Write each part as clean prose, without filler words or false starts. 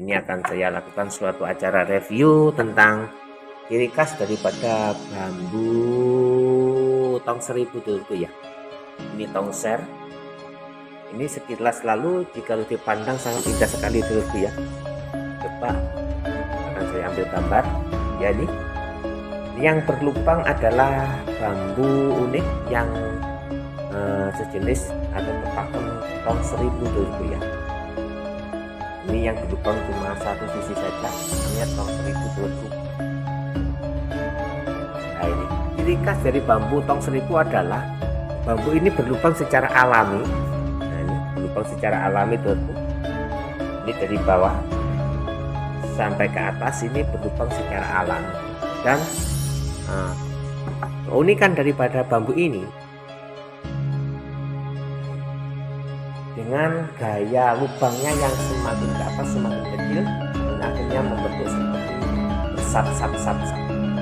ini akan saya lakukan suatu acara review tentang ciri khas daripada bambu tong seribu dulu ya. Ini tongser. Ini sekilas lalu jika dipandang sangat indah sekali dulu ya. Coba akan saya ambil gambar. Ya, ini yang berlubang adalah bambu unik yang sejenis atau berpakem tong seribu dulu ya. Ini yang berlubang cuma satu sisi saja, namanya tong seribu dulu. Nah, ini ciri khas dari bambu tong seribu adalah bambu ini berlubang secara alami. Nah, ini berlubang secara alami dulu. Ini dari bawah sampai ke atas ini berlubang secara alami. Dan keunikan daripada bambu ini dengan gaya lubangnya yang semakin ke atas semakin kecil dan akhirnya membentuk seperti bersap-sap.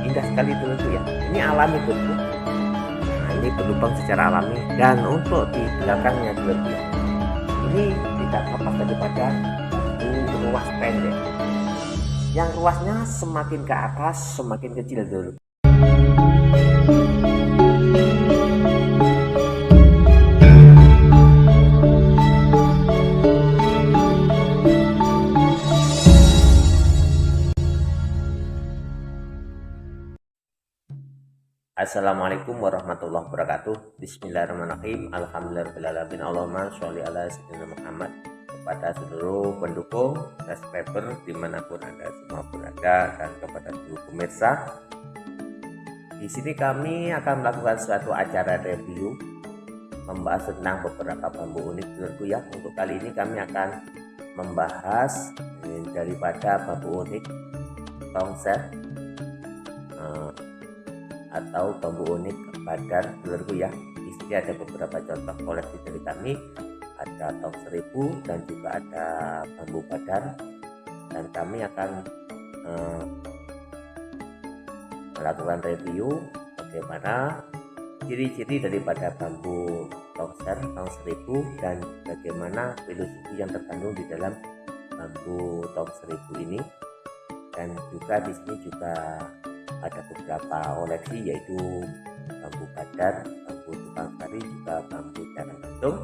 Indah sekali itu ya. Ini alami tuh. Nah, ini berlubang secara alami dan untuk di belakangnya dulu ya. Ini tidak lepas daripada bambu ruas pendek. Yang ruasnya semakin ke atas semakin kecil dulu. Assalamualaikum warahmatullahi wabarakatuh. Bismillahirrahmanirrahim. Alhamdulillahirrahmanirrahim. Allahumma sholli ala sayyidina Muhammad. Kepada seluruh pendukung, subscriber dimanapun Anda semua berada, dan kepada seluruh pemirsa, di sini kami akan melakukan suatu acara review membahas tentang beberapa bambu unik dulu ya. Untuk kali ini kami akan membahas daripada bambu unik tongser atau bambu unik badar dulu ya. Di sini ada beberapa contoh koleksi dari kami, ada tong seribu dan juga ada bambu badar, dan kami akan melakukan review bagaimana ciri-ciri daripada bambu tongser tong seribu dan bagaimana filosofi yang terkandung di dalam bambu tong seribu ini. Dan juga di sini juga ada beberapa koleksi, yaitu bambu badar, bambu tukang sari, juga bambu jarang gantung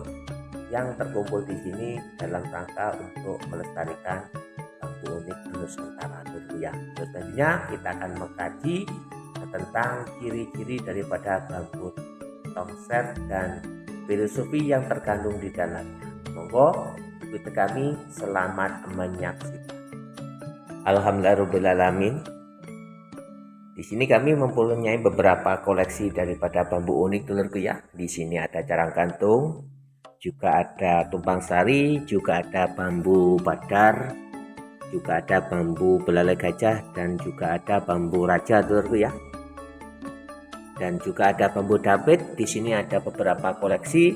yang terkumpul di sini dalam rangka untuk melestarikan bambu unik Nusantara dulu ya. Selanjutnya kita akan mengkaji tentang ciri-ciri daripada bambu tongser dan filosofi yang terkandung di dalamnya. Monggo ikuti kami, selamat menyaksikan. Alhamdulillahirrahmanirrahim. Di sini kami mempunyai beberapa koleksi daripada bambu unik dulurku ya. Di sini ada jarang gantung, juga ada tumpang sari, juga ada bambu badar, juga ada bambu belalai gajah, dan juga ada bambu raja dulurku ya. Dan juga ada bambu David. Di sini ada beberapa koleksi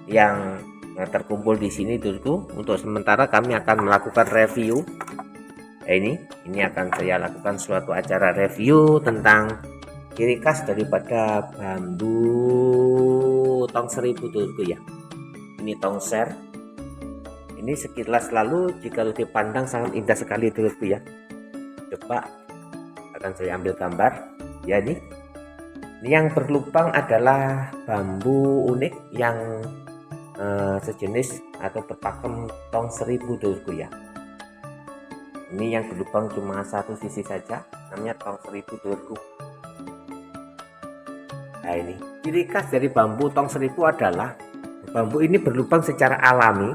yang terkumpul di sini dulurku. Untuk sementara kami akan melakukan review. Ini akan saya lakukan suatu acara review tentang ciri khas daripada bambu tong seribu dulu ya. Ini tongser. Ini sekilas lalu jika dipandang sangat indah sekali dulu ya. Coba akan saya ambil gambar. Ya, ini yang berlubang adalah bambu unik yang sejenis atau berpakem tong seribu dulu ya. Ini yang berlubang cuma satu sisi saja, namanya tong seribu dulu. Nah, ini ciri khas dari bambu tong seribu adalah bambu ini berlubang secara alami.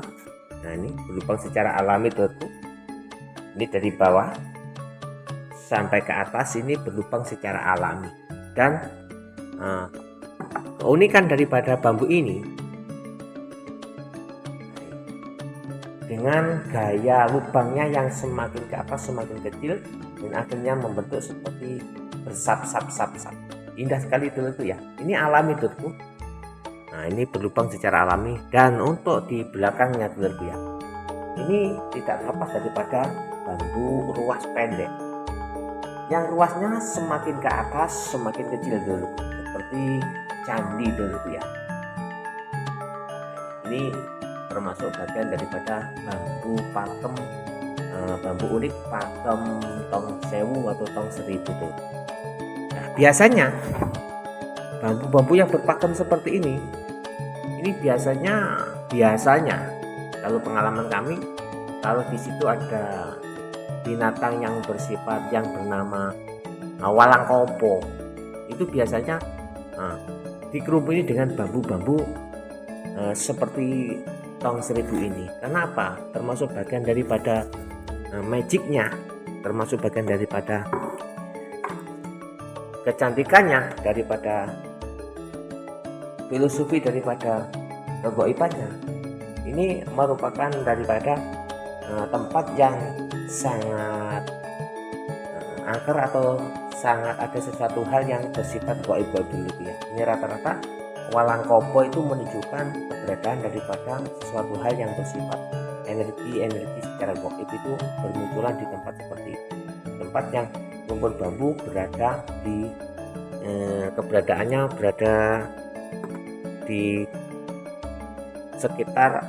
Nah, ini berlubang secara alami dulu. Ini dari bawah sampai ke atas ini berlubang secara alami. Dan keunikan daripada bambu ini dengan gaya lubangnya yang semakin ke atas semakin kecil dan akhirnya membentuk seperti bersap-sap. Indah sekali itu ya. Ini alami dulu. Nah, ini berlubang secara alami, dan untuk di belakangnya dulu ya. Ini tidak lepas daripada bambu ruas pendek. Yang ruasnya semakin ke atas semakin kecil dulu, seperti candi dulu ya. Ini termasuk bagian daripada bambu pakem bambu unik pakem tong sewu atau tong seribu tuh. Nah, biasanya bambu-bambu yang berpakem seperti ini biasanya kalau pengalaman kami, kalau di situ ada binatang yang bersifat yang bernama walang kopo, itu biasanya dikerumuni dengan bambu-bambu seperti tong seribu ini. Kenapa? Termasuk bagian daripada magicnya, termasuk bagian daripada kecantikannya, daripada filosofi daripada kegaibannya. Ini merupakan daripada tempat yang sangat angker atau sangat ada sesuatu hal yang bersifat gaib dulu ya. Ini rata-rata walang kopo itu menunjukkan keberadaan daripada sesuatu hal yang bersifat energi secara gaib itu bermunculan di tempat seperti itu. Tempat yang rumpun bambu berada di keberadaannya berada di sekitar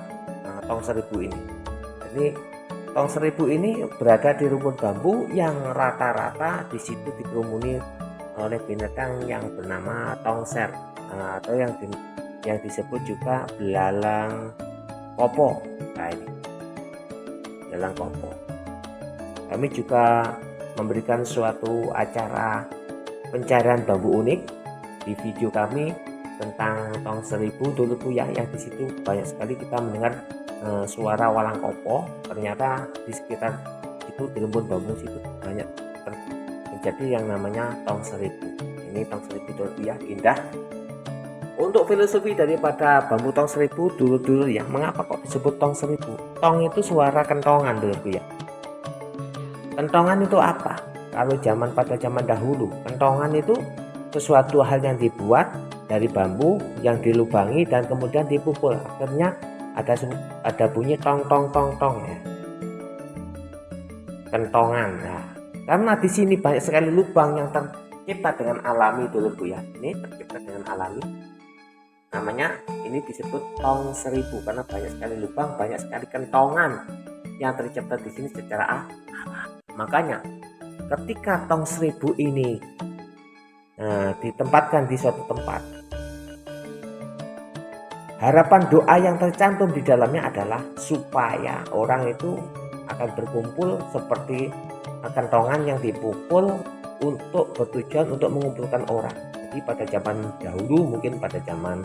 tong seribu ini. Jadi tong seribu ini berada di rumpun bambu yang rata-rata di situ dikerumuni oleh binatang yang bernama tongser atau yang disebut juga belalang kopo. Nah, ini belalang kopo. Kami juga memberikan suatu acara pencarian bambu unik di video kami tentang tong seribu dulu tuh ya, yang di situ banyak sekali kita mendengar suara walang kopo. Ternyata di sekitar itu di rumpun bambu situ banyak terjadi yang namanya tong seribu. Ini tong seribu dulu ya, indah. Untuk filosofi daripada bambu tong seribu dulu ya, mengapa kok disebut tong seribu? Tong itu suara kentongan dulu ya. Kentongan itu apa? Kalau pada zaman dahulu, kentongan itu sesuatu hal yang dibuat dari bambu yang dilubangi dan kemudian dipukul, akhirnya ada bunyi tong tong tong tong ya. Kentongan. Nah, karena di sini banyak sekali lubang yang tercipta dengan alami dulu ya. Ini tercipta dengan alami. Namanya ini disebut tong seribu karena banyak sekali lubang, banyak sekali kentongan yang tercipta di sini secara alami. Makanya ketika tong seribu ini ditempatkan di suatu tempat, harapan doa yang tercantum di dalamnya adalah supaya orang itu akan berkumpul seperti kentongan yang dipukul untuk bertujuan untuk mengumpulkan orang. Jadi pada zaman dahulu, mungkin pada zaman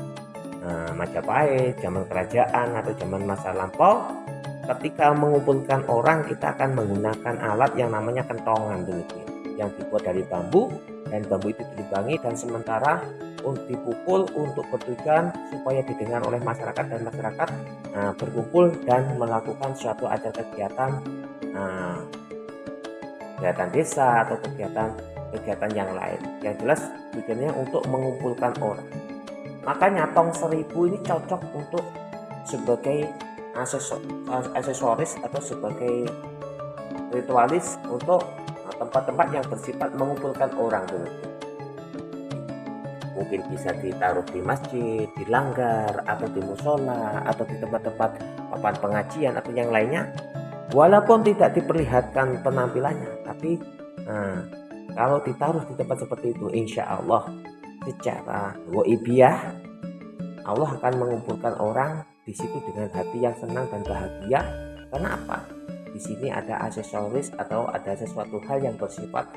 Majapahit, zaman kerajaan atau zaman masa lampau, ketika mengumpulkan orang kita akan menggunakan alat yang namanya kentongan dulu yang dibuat dari bambu, dan bambu itu dilubangi dan sementara dipukul untuk bertujuan supaya didengar oleh masyarakat dan masyarakat berkumpul dan melakukan suatu acara kegiatan desa atau kegiatan yang lain. Yang jelas tujuannya untuk mengumpulkan orang. Makanya tong seribu ini cocok untuk sebagai aksesoris atau sebagai ritualis untuk tempat-tempat yang bersifat mengumpulkan orang dulu. Mungkin bisa ditaruh di masjid, di langgar, atau di musola, atau di tempat-tempat papan pengajian atau yang lainnya. Walaupun tidak diperlihatkan penampilannya, tapi kalau ditaruh di tempat seperti itu, insya Allah secara ghaibiyah Allah akan mengumpulkan orang di situ dengan hati yang senang dan bahagia. Karena apa? Di sini ada aksesoris atau ada sesuatu hal yang bersifat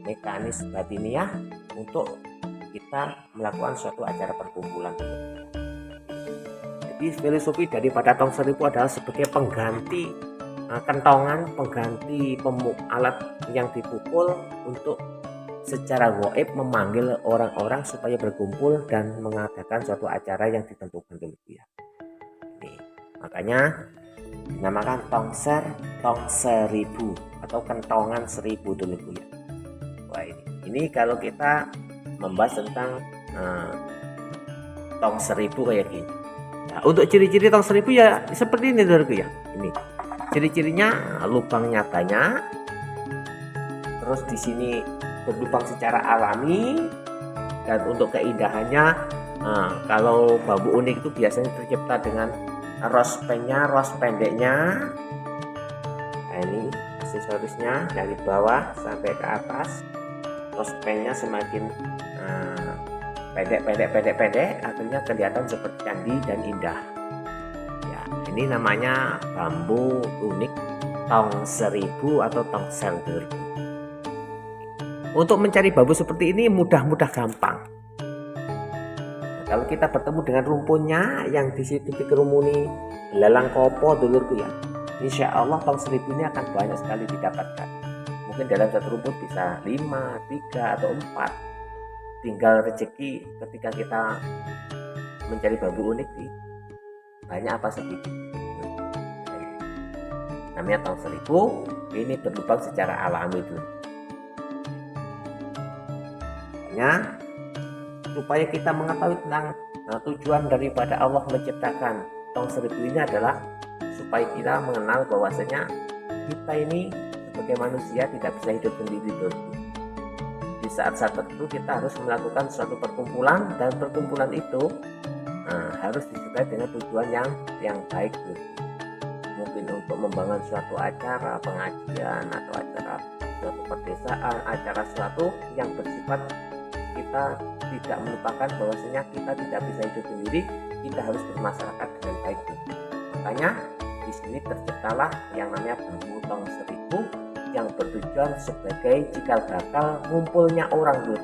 mekanis batiniah untuk kita melakukan suatu acara perkumpulan. Jadi filosofi daripada tong seribu adalah sebagai pengganti kentongan, pengganti alat yang dipukul untuk secara gaib memanggil orang-orang supaya berkumpul dan mengadakan suatu acara yang ditentukan dulu ya. Ini makanya dinamakan tong seribu atau kentongan seribu dulu ya. Wah, ini kalau kita membahas tentang tong seribu kayak gini. Nah, untuk ciri-ciri tong seribu ya seperti ini dulu ya. Ini ciri-cirinya lubangnya banyak, terus di sini berlubang secara alami, dan untuk keindahannya kalau bambu unik itu biasanya tercipta dengan ros pendeknya ini aksesorisnya dari bawah sampai ke atas, tospennya semakin pendek, akhirnya kelihatan seperti candi dan indah. Ya, ini namanya bambu unik tong 1000 atau tong sel. Untuk mencari bambu seperti ini mudah gampang. Kalau kita bertemu dengan rumputnya yang di situ dikerumuni belalang kopo dulurku ya, insya Allah tong 1000 ini akan banyak sekali didapatkan. Mungkin dalam satu rumput bisa 5, 3 atau 4. Tinggal rezeki ketika kita mencari bambu unik nih, banyak apa sedikit. Namanya tong 1000, ini berlubang secara alami dulu. Makanya supaya kita mengetahui tentang tujuan daripada Allah menciptakan tong 1000 ini adalah supaya kita mengenal bahwasanya kita ini sebagai manusia tidak bisa hidup sendiri dulu. Di saat-saat tertentu kita harus melakukan suatu perkumpulan, dan perkumpulan itu harus disertai dengan tujuan yang baik dulu. Mungkin untuk membangun suatu acara pengajian atau acara suatu perdesaan, acara suatu yang bersifat kita tidak melupakan bahwasanya kita tidak bisa hidup sendiri, kita harus bermasyarakat dengan baik. Makanya di sini terciptalah yang namanya bambu tong 1000 yang bertujuan sebagai cikal bakal ngumpulnya orang dulu,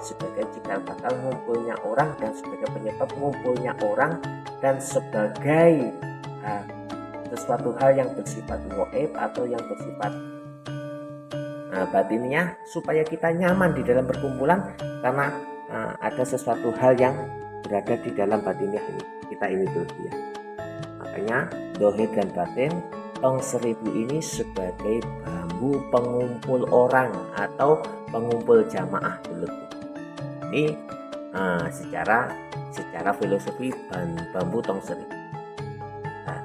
sebagai cikal bakal ngumpulnya orang, dan sebagai penyebab ngumpulnya orang, dan sebagai sesuatu hal yang bersifat gaib atau yang bersifat batinnya, supaya kita nyaman di dalam perkumpulan karena ada sesuatu hal yang berada di dalam batinnya kita ini dulu ya. Makanya dohir dan batin tong 1000 ini sebagai bambu pengumpul orang atau pengumpul jamaah dulu. Ini secara filosofi bambu tong 1000. Nah,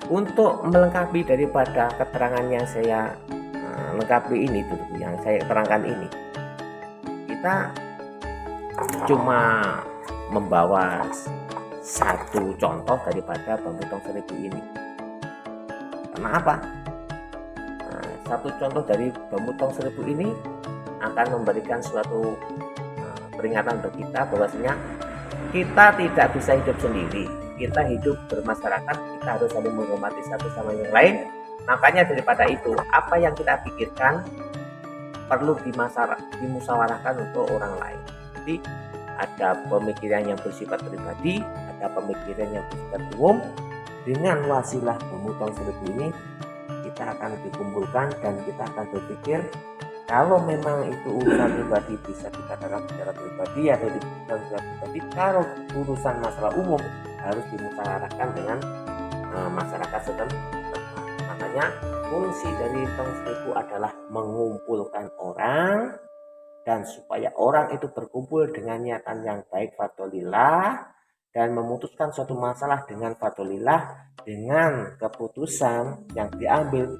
untuk melengkapi daripada keterangan yang saya lengkapi ini dulu, yang saya terangkan ini, kita cuma membawa satu contoh daripada bambu tong 1000 ini. Karena apa? Satu contoh dari bambu tong 1000 ini akan memberikan suatu peringatan bagi kita bahwasanya kita tidak bisa hidup sendiri. Kita hidup bermasyarakat, kita harus saling menghormati satu sama yang lain. Makanya daripada itu, apa yang kita pikirkan perlu dimusyawarahkan untuk orang lain. Jadi ada pemikiran yang bersifat pribadi, ada pemikiran yang bersifat umum. Dengan wasilah bambu tong 1000 ini kita akan dikumpulkan, dan kita akan berpikir kalau memang itu urusan pribadi bisa dikatakan secara pribadi atau secara pribadi. Kalau urusan masalah umum harus dimusyawarahkan dengan masyarakat setempat. Makanya fungsi dari tong 1000 adalah mengumpulkan orang, dan supaya orang itu berkumpul dengan niatan yang baik fadlillah, dan memutuskan suatu masalah dengan fadlillah, dengan keputusan yang diambil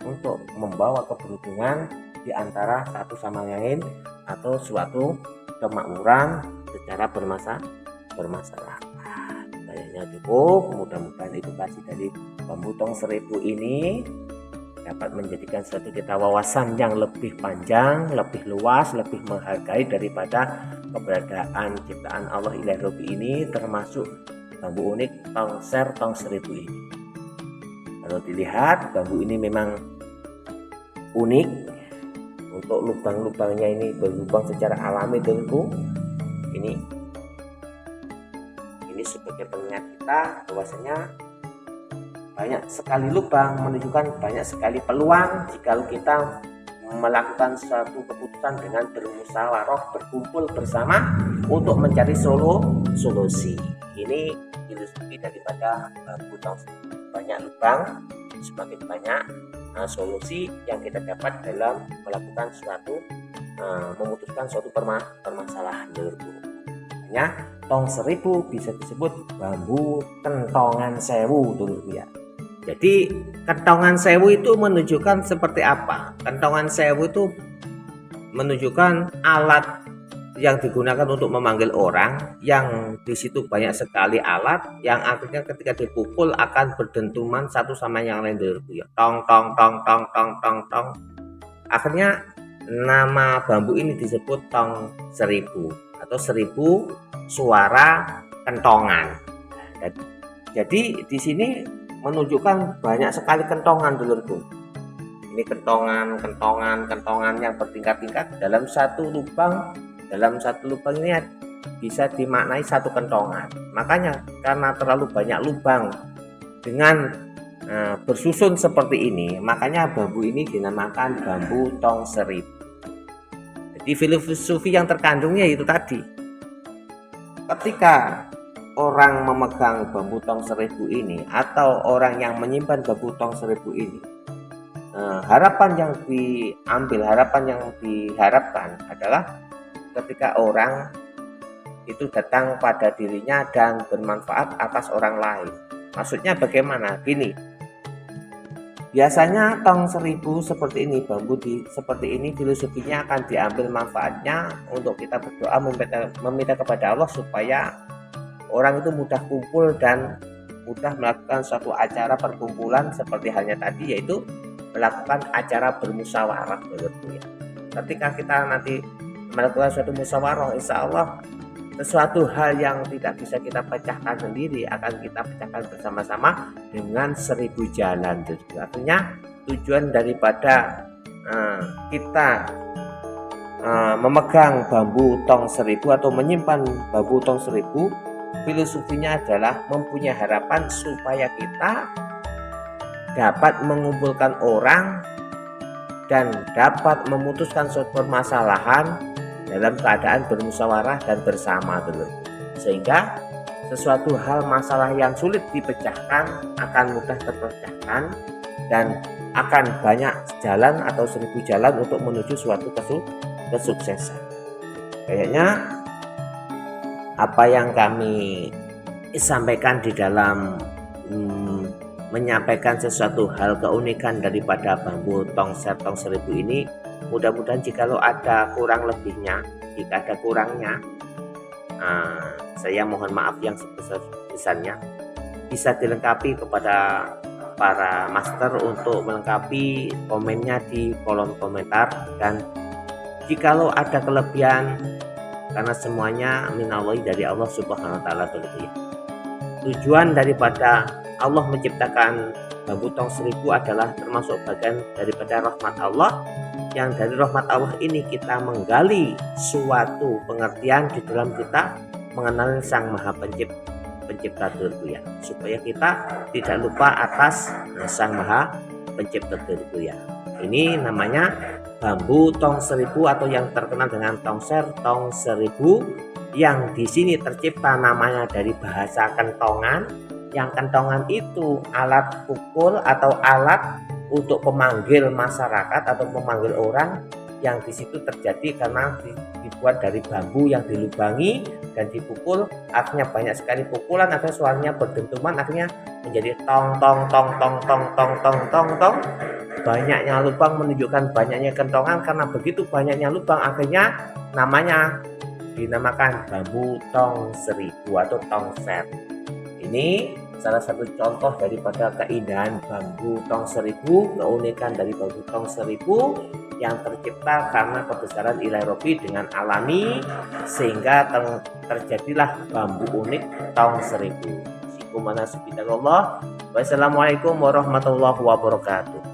untuk membawa keberuntungan di antara satu sama lain atau suatu kemakmuran secara bermasalah. Kayaknya cukup. Mudah-mudahan edukasi dari bambu tong 1000 ini dapat menjadikan suatu kita wawasan yang lebih panjang, lebih luas, lebih menghargai daripada keberadaan ciptaan Allah Ilahi Rabbi ini, termasuk bambu unik tong 1000 ini. Kalau dilihat, bambu ini memang unik. Untuk lubang-lubangnya ini berlubang secara alami tentu. Ini sebagai pengingat kita bahwasanya banyak sekali lubang menunjukkan banyak sekali peluang jika kita melakukan suatu keputusan dengan bermusyawarah, berkumpul bersama untuk mencari solusi. Ini ilustrasi daripada bambu tong 1000. Banyak lubang, semakin banyak solusi yang kita dapat dalam melakukan memutuskan suatu permasalahan. Hanya tong 1000 bisa disebut bambu kentongan sewu dulu ya. Jadi kentongan sewu itu menunjukkan seperti apa? Kentongan sewu itu menunjukkan alat yang digunakan untuk memanggil orang, yang di situ banyak sekali alat yang akhirnya ketika dipukul akan berdentuman satu sama yang lain dulu ya. Tong tong tong tong tong tong tong. Akhirnya nama bambu ini disebut tong seribu atau 1000 suara kentongan. Jadi di sini menunjukkan banyak sekali kentongan dulurku. Ini kentongan yang bertingkat-tingkat dalam satu lubang. Dalam satu lubang ini bisa dimaknai satu kentongan. Makanya karena terlalu banyak lubang dengan bersusun seperti ini, makanya bambu ini dinamakan bambu tong seribu. Jadi filosofi yang terkandungnya itu tadi. Ketika orang memegang bambu tong seribu ini atau orang yang menyimpan bambu tong seribu ini, harapan yang diharapkan adalah ketika orang itu datang pada dirinya dan bermanfaat atas orang lain. Maksudnya bagaimana? Gini, biasanya tong seribu seperti ini, bambu seperti ini, filosofinya akan diambil manfaatnya untuk kita berdoa meminta kepada Allah supaya orang itu mudah kumpul dan mudah melakukan suatu acara perkumpulan seperti halnya tadi, yaitu melakukan acara bermusyawarah. Ketika kita nanti melakukan suatu musyawarah, insya Allah sesuatu hal yang tidak bisa kita pecahkan sendiri akan kita pecahkan bersama-sama dengan 1000 jalan. Jadi artinya tujuan daripada kita memegang bambu tong seribu atau menyimpan bambu tong seribu, filosofinya adalah mempunyai harapan supaya kita dapat mengumpulkan orang dan dapat memutuskan suatu permasalahan dalam keadaan bermusyawarah dan bersama dulu, sehingga sesuatu hal masalah yang sulit dipecahkan akan mudah terpecahkan dan akan banyak jalan atau 1000 jalan untuk menuju suatu kesuksesan. Kayaknya apa yang kami sampaikan di dalam menyampaikan sesuatu hal keunikan daripada bambu tong seribu ini, mudah-mudahan jikalau ada kurang lebihnya, jika ada kurangnya, saya mohon maaf yang sebesar-besarnya. Bisa dilengkapi kepada para master untuk melengkapi komennya di kolom komentar, dan jikalau ada kelebihan, karena semuanya minallahi, dari Allah Subhanahu wa taala. Tujuan daripada Allah menciptakan bambu tong seribu adalah termasuk bagian daripada rahmat Allah, yang dari rahmat Allah ini kita menggali suatu pengertian di dalam kita mengenal Sang Maha Pencipta dulu ya, supaya kita tidak lupa atas Sang Maha Pencipta dulu ya. Ini namanya bambu tong seribu atau yang terkenal dengan tong seribu, yang di sini tercipta namanya dari bahasa kentongan. Yang kentongan itu alat pukul atau alat untuk pemanggil masyarakat atau memanggil orang, yang di situ terjadi karena dibuat dari bambu yang dilubangi dan dipukul. Akhirnya banyak sekali pukulan, akhirnya suaranya berdentuman, akhirnya menjadi tong tong tong tong tong tong tong tong tong. Banyaknya lubang menunjukkan banyaknya kentongan. Karena begitu banyaknya lubang, akhirnya namanya dinamakan bambu tong seribu atau tongser. Ini salah satu contoh daripada keindahan bambu tong seribu, keunikan dari bambu tong seribu yang tercipta karena kebesaran Ilahi Robbi dengan alami, sehingga terjadilah bambu unik tong seribu. Wassalamualaikum warahmatullahi wabarakatuh.